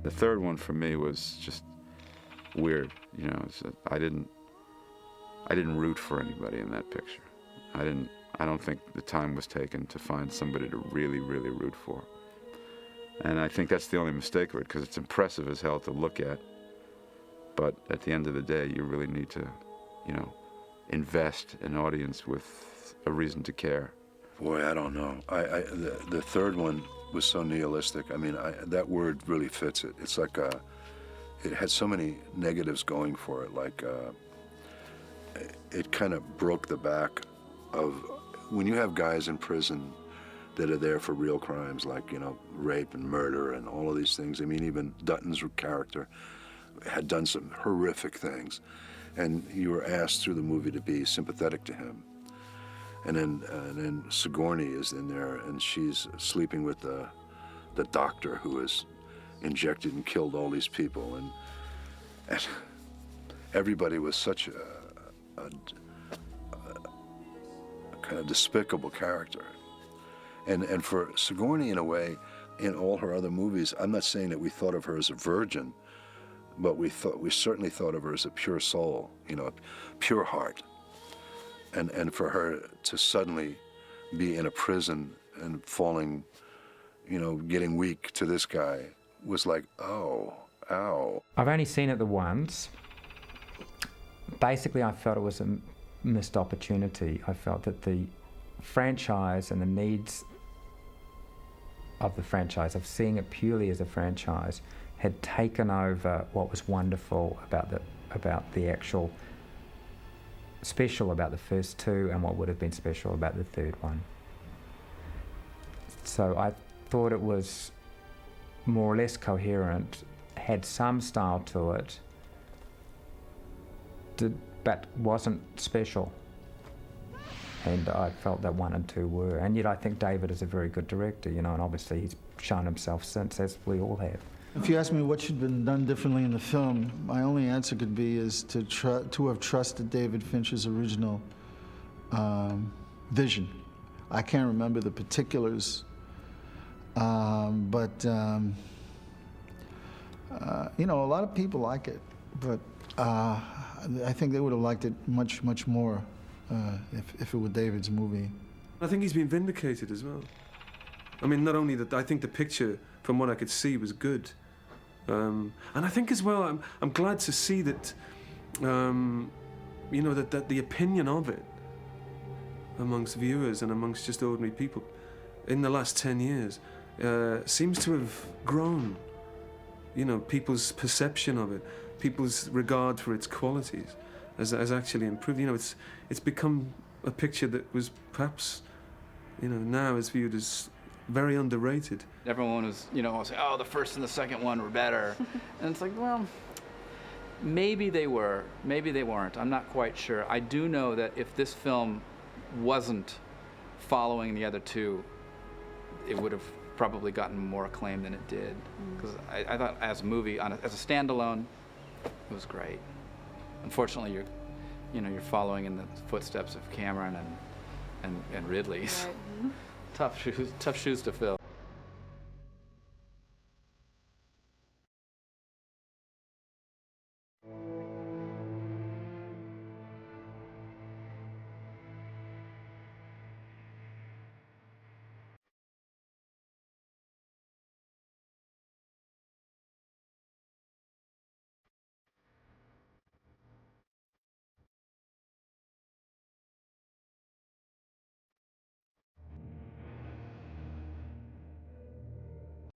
The third one for me was just weird, you know. I didn't root for anybody in that picture. I don't think the time was taken to find somebody to really, really root for. And I think that's the only mistake of it, because it's impressive as hell to look at. But at the end of the day, you really need to, you know, invest an audience with a reason to care. Boy, I don't know. The third one was so nihilistic. I mean, that word really fits it. It's like it had so many negatives going for it. Like it kind of broke the back of when you have guys in prison that are there for real crimes, like, you know, rape and murder and all of these things. I mean, even Dutton's character had done some horrific things, and you were asked through the movie to be sympathetic to him. And then Sigourney is in there, and she's sleeping with the doctor who has injected and killed all these people, and everybody was such a kind of despicable character. And for Sigourney, in a way, in all her other movies, I'm not saying that we thought of her as a virgin, but we certainly thought of her as a pure soul, you know, a pure heart. And for her to suddenly be in a prison and falling, you know, getting weak to this guy was like, oh, ow. I've only seen it the once. Basically, I felt it was a missed opportunity. I felt that the franchise and the needs of the franchise, of seeing it purely as a franchise, had taken over what was wonderful about the actual special about the first two and what would have been special about the third one. So I thought it was more or less coherent, had some style to it, but wasn't special. And I felt that 1 and 2 were. And yet I think David is a very good director, you know, and obviously he's shown himself since, as we all have. If you ask me what should have been done differently in the film, my only answer could be is to have trusted David Fincher's original vision. I can't remember the particulars, but you know, a lot of people like it, but I think they would have liked it much, much more if it were David's movie. I think he's been vindicated as well. I mean, not only that, I think the picture, from what I could see, was good. And I think as well, I'm glad to see that, you know, that the opinion of it amongst viewers and amongst just ordinary people in the last 10 years seems to have grown. You know, people's perception of it, people's regard for its qualities has actually improved. You know, it's become a picture that was perhaps, you know, now is viewed as very underrated. Everyone was, you know, saying, oh, the first and the second one were better. And it's like, well, maybe they were, maybe they weren't. I'm not quite sure. I do know that if this film wasn't following the other two, it would have probably gotten more acclaim than it did. Because I thought as a movie, as a standalone, it was great. Unfortunately, you're following in the footsteps of Cameron and Ridley's. Right. Tough shoes to fill.